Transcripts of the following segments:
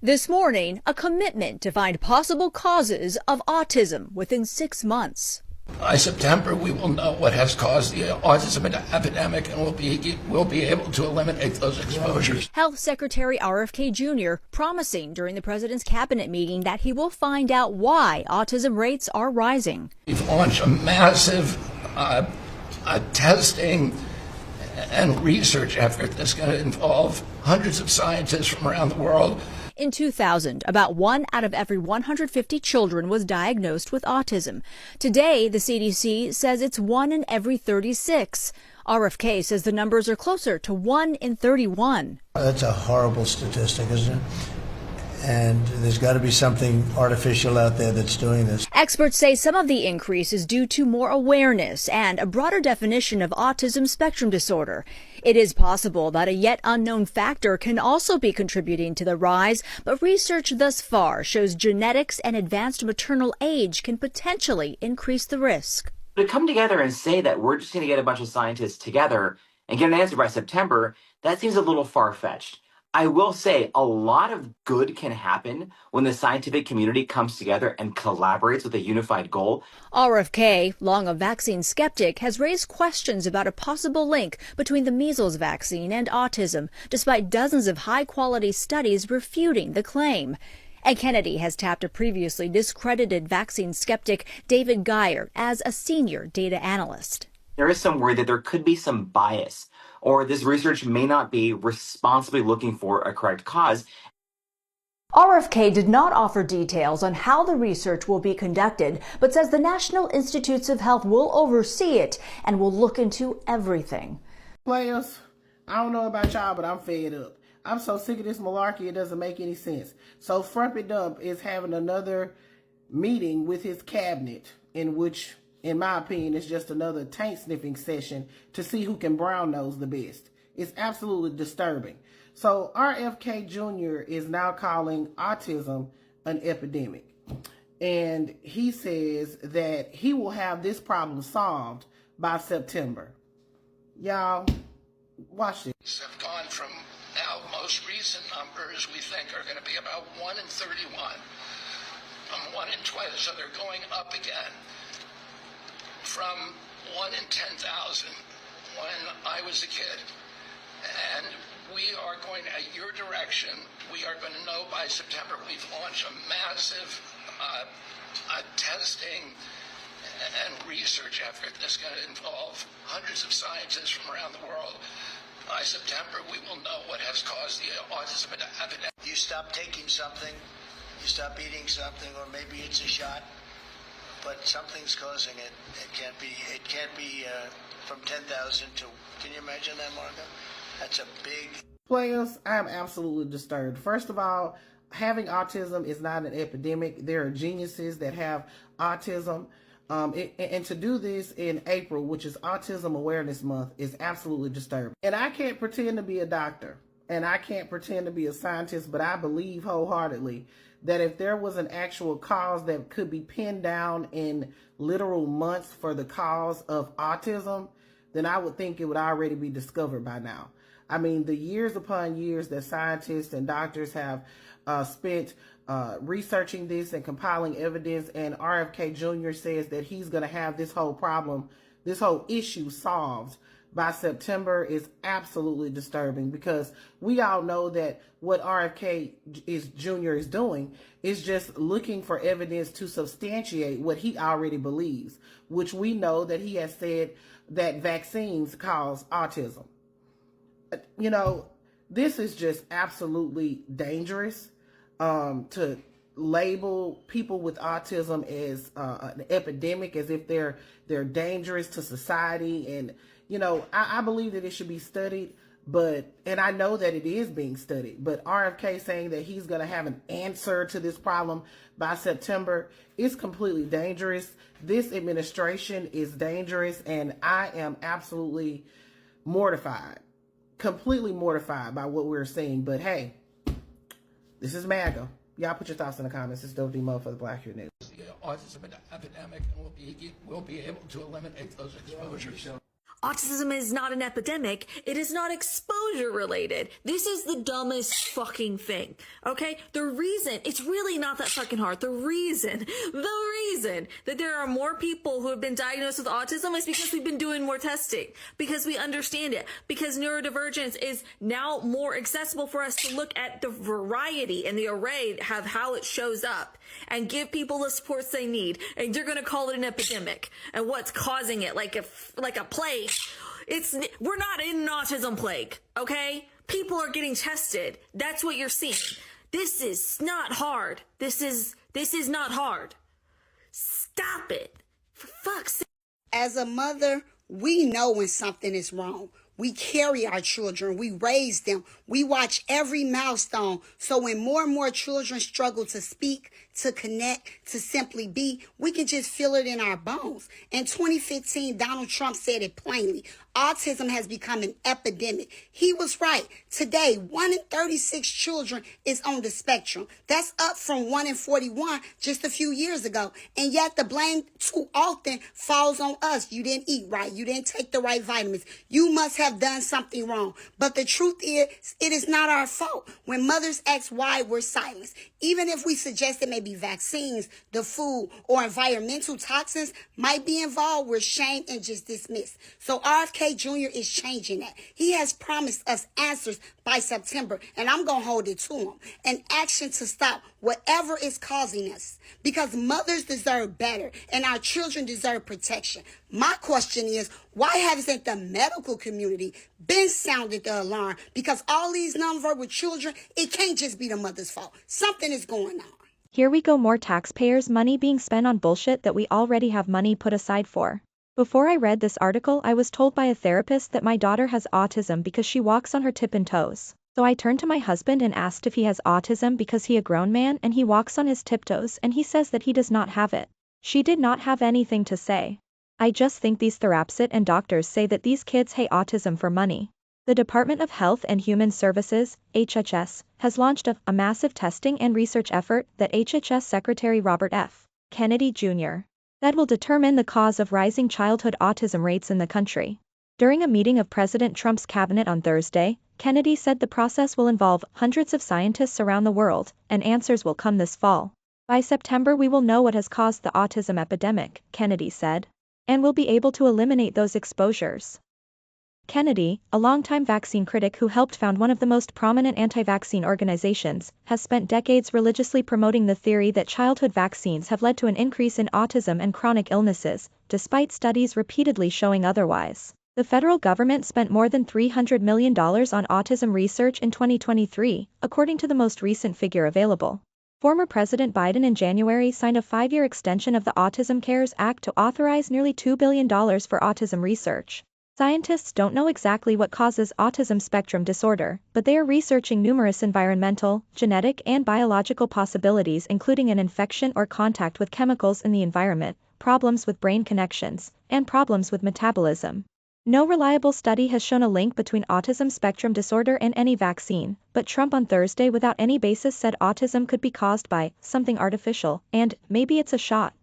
This morning, a commitment to find possible causes of autism within 6 months. By September, we will know what has caused the autism epidemic, and we'll be able to eliminate those exposures. Health Secretary RFK Jr. promising during the president's cabinet meeting that he will find out why autism rates are rising. We've launched a massive testing and research effort that's going to involve hundreds of scientists from around the world. In 2000, about 1 out of every 150 children was diagnosed with autism. Today, the CDC says it's 1 in every 36. RFK says the numbers are closer to 1 in 31. That's a horrible statistic, isn't it? And there's got to be something artificial out there that's doing this. Experts say some of the increase is due to more awareness and a broader definition of autism spectrum disorder. It is possible that a yet unknown factor can also be contributing to the rise, but research thus far shows genetics and advanced maternal age can potentially increase the risk. To come together and say that we're just going to get a bunch of scientists together and get an answer by September, that seems a little far-fetched. I will say a lot of good can happen when the scientific community comes together and collaborates with a unified goal. RFK, long a vaccine skeptic, has raised questions about a possible link between the measles vaccine and autism, despite dozens of high-quality studies refuting the claim. And Kennedy has tapped a previously discredited vaccine skeptic, David Geyer, as a senior data analyst. There is some worry that there could be some bias, or this research may not be responsibly looking for a correct cause. RFK did not offer details on how the research will be conducted, but says the National Institutes of Health will oversee it and will look into everything. Players, I don't know about y'all, but I'm fed up. I'm so sick of this malarkey, it doesn't make any sense. So Frumpy Dump is having another meeting with his cabinet in which, in my opinion, it's just another taint sniffing session to see who can brown nose the best. It's absolutely disturbing. So RFK Jr. is now calling autism an epidemic. And he says that he will have this problem solved by September. Y'all, watch this. Have gone from now most recent numbers we think are going to be about 1 in 31 from 1 in 20, so they're going up again. From 1 in 10,000 when I was a kid. And we are going at your direction. We are going to know by September. We've launched a massive testing and research effort that's going to involve hundreds of scientists from around the world. By September, we will know what has caused the autism epidemic. You stop taking something, you stop eating something, or maybe it's a shot. But something's causing it. It can't be from 10,000 to, can you imagine that, Marco? That's a big... Players, I'm absolutely disturbed. First of all, having autism is not an epidemic. There are geniuses that have autism. And to do this in April, which is Autism Awareness Month, is absolutely disturbing. And I can't pretend to be a doctor, and I can't pretend to be a scientist, but I believe wholeheartedly that if there was an actual cause that could be pinned down in literal months for the cause of autism, then I would think it would already be discovered by now. I mean, the years upon years that scientists and doctors have spent researching this and compiling evidence, and RFK Jr. says that he's going to have this whole problem, this whole issue solved by September, is absolutely disturbing, because we all know that what RFK Jr. is doing is just looking for evidence to substantiate what he already believes, which we know that he has said that vaccines cause autism. You know, this is just absolutely dangerous. To label people with autism as an epidemic, as if they're dangerous to society. And, you know, I believe that it should be studied, and I know that it is being studied, but RFK saying that he's going to have an answer to this problem by September is completely dangerous. This administration is dangerous, and I am absolutely mortified, completely mortified by what we're seeing. But hey, this is MAGA. Y'all put your thoughts in the comments. It's Dope D Mo for the Black Hair News. The autism epidemic, and we'll be able to eliminate those exposures. Autism is not an epidemic. It is not exposure related. This is the dumbest fucking thing. Okay? It's really not that fucking hard. The reason that there are more people who have been diagnosed with autism is because we've been doing more testing. Because we understand it. Because neurodivergence is now more accessible for us to look at the variety and the array of how it shows up and give people the supports they need. And you're going to call it an epidemic. And what's causing it, like a plague. We're not in an autism plague, okay? People are getting tested. That's what you're seeing. This is not hard. This is not hard. Stop it. For fuck's sake. As a mother, we know when something is wrong. We carry our children. We raise them. We watch every milestone. So when more and more children struggle to speak, to connect, to simply be, we can just feel it in our bones. In 2015, Donald Trump said it plainly. Autism has become an epidemic. He was right. Today, 1 in 36 children is on the spectrum. That's up from 1 in 41 just a few years ago. And yet the blame too often falls on us. You didn't eat right. You didn't take the right vitamins. You must have done something wrong. But the truth is, it is not our fault. When mothers ask why, we're silenced. Even if we suggest that maybe vaccines, the food, or environmental toxins might be involved, we're shamed and just dismissed. So RFK Jr. is changing that. He has promised us answers by September, and I'm going to hold it to him. An action to stop whatever is causing us, because mothers deserve better and our children deserve protection. My question is, why hasn't the medical community been sounded the alarm? Because all these nonverbal children, it can't just be the mother's fault. Something is going on. Here we go, more taxpayers' money being spent on bullshit that we already have money put aside for. Before I read this article, I was told by a therapist that my daughter has autism because she walks on her tippin' toes. So I turned to my husband and asked if he has autism because he a grown man and he walks on his tiptoes, and he says that he does not have it. She did not have anything to say. I just think these therapists and doctors say that these kids hate autism for money. The Department of Health and Human Services, HHS, has launched a massive testing and research effort that HHS Secretary Robert F. Kennedy Jr. that will determine the cause of rising childhood autism rates in the country. During a meeting of President Trump's cabinet on Thursday, Kennedy said the process will involve hundreds of scientists around the world, and answers will come this fall. By September we will know what has caused the autism epidemic, Kennedy said. And we'll be able to eliminate those exposures. Kennedy, a longtime vaccine critic who helped found one of the most prominent anti-vaccine organizations, has spent decades religiously promoting the theory that childhood vaccines have led to an increase in autism and chronic illnesses, despite studies repeatedly showing otherwise. The federal government spent more than $300 million on autism research in 2023, according to the most recent figure available. Former President Biden in January signed a 5-year extension of the Autism Cares Act to authorize nearly $2 billion for autism research. Scientists don't know exactly what causes autism spectrum disorder, but they are researching numerous environmental, genetic, and biological possibilities, including an infection or contact with chemicals in the environment, problems with brain connections, and problems with metabolism. No reliable study has shown a link between autism spectrum disorder and any vaccine, but Trump on Thursday without any basis said autism could be caused by something artificial, and maybe it's a shot.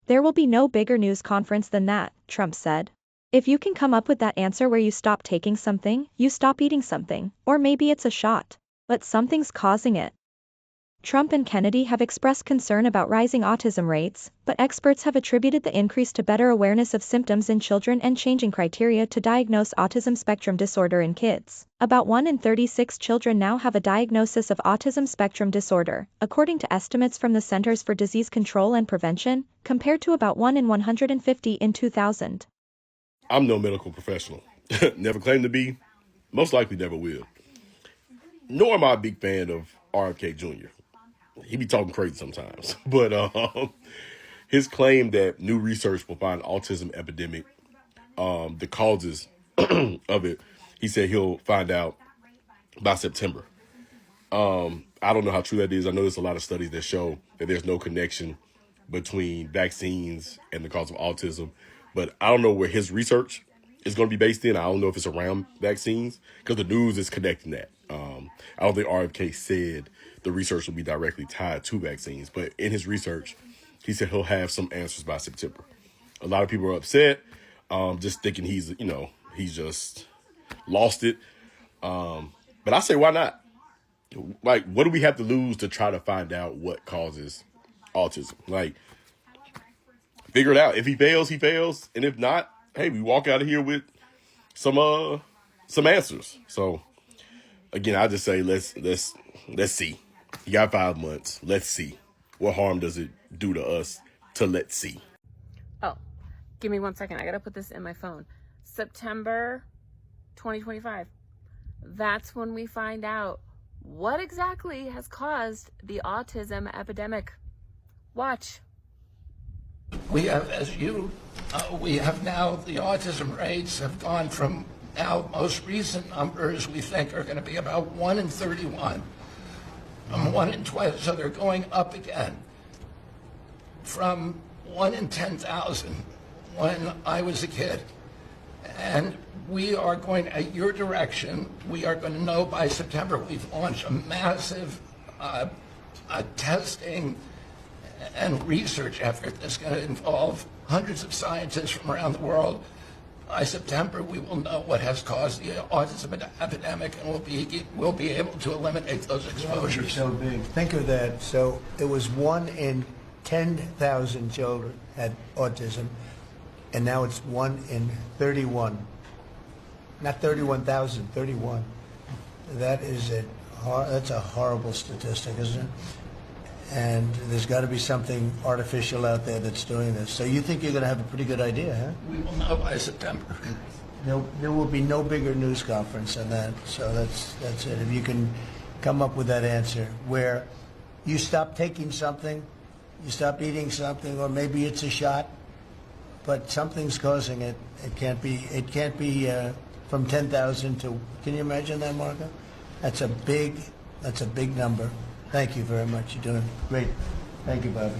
There will be no bigger news conference than that, Trump said. If you can come up with that answer where you stop taking something, you stop eating something, or maybe it's a shot. But something's causing it. Trump and Kennedy have expressed concern about rising autism rates, but experts have attributed the increase to better awareness of symptoms in children and changing criteria to diagnose autism spectrum disorder in kids. About 1 in 36 children now have a diagnosis of autism spectrum disorder, according to estimates from the Centers for Disease Control and Prevention, compared to about 1 in 150 in 2000. I'm no medical professional. Never claimed to be. Most likely never will. Nor am I a big fan of RFK Jr. He be talking crazy sometimes. But his claim that new research will find autism epidemic, the causes of it, he said he'll find out by September. I don't know how true that is. I know there's a lot of studies that show that there's no connection between vaccines and the cause of autism. But I don't know where his research is going to be based in. I don't know if it's around vaccines because the news is connecting that. I don't think RFK said the research will be directly tied to vaccines. But in his research, he said he'll have some answers by September. A lot of people are upset. just thinking he's just lost it. But I say, why not? Like, what do we have to lose to try to find out what causes autism? Like, figure it out. If he fails, he fails. And if not, hey, we walk out of here with some answers. So again, I just say, let's see. You got 5 months. Let's see. What harm does it do to us to let's see? Oh, give me 1 second. I gotta put this in my phone. September 2025. That's when we find out what exactly has caused the autism epidemic. Watch. We have, we have now, the autism rates have gone from now, most recent numbers we think are going to be about 1 in 31. 1 in 12, so they're going up again. From 1 in 10,000 when I was a kid. And we are going, at your direction, we are going to know by September. We've launched a massive testing and research effort that's going to involve hundreds of scientists from around the world. By September, we will know what has caused the autism epidemic, and we'll be able to eliminate those exposures. So big. Think of that. So it was 1 in 10,000 children had autism, and now it's 1 in 31. Not 31,000, 31. That's a horrible statistic, isn't it? And there's got to be something artificial out there that's doing this. So you think you're going to have a pretty good idea, huh? We will know by September. There will be no bigger news conference than that. So that's it. If you can come up with that answer, where you stop taking something, you stop eating something, or maybe it's a shot, but something's causing it. It can't be from 10,000 to. Can you imagine that, Marco? That's a big number. Thank you very much. You're doing great. Thank you, Bobby.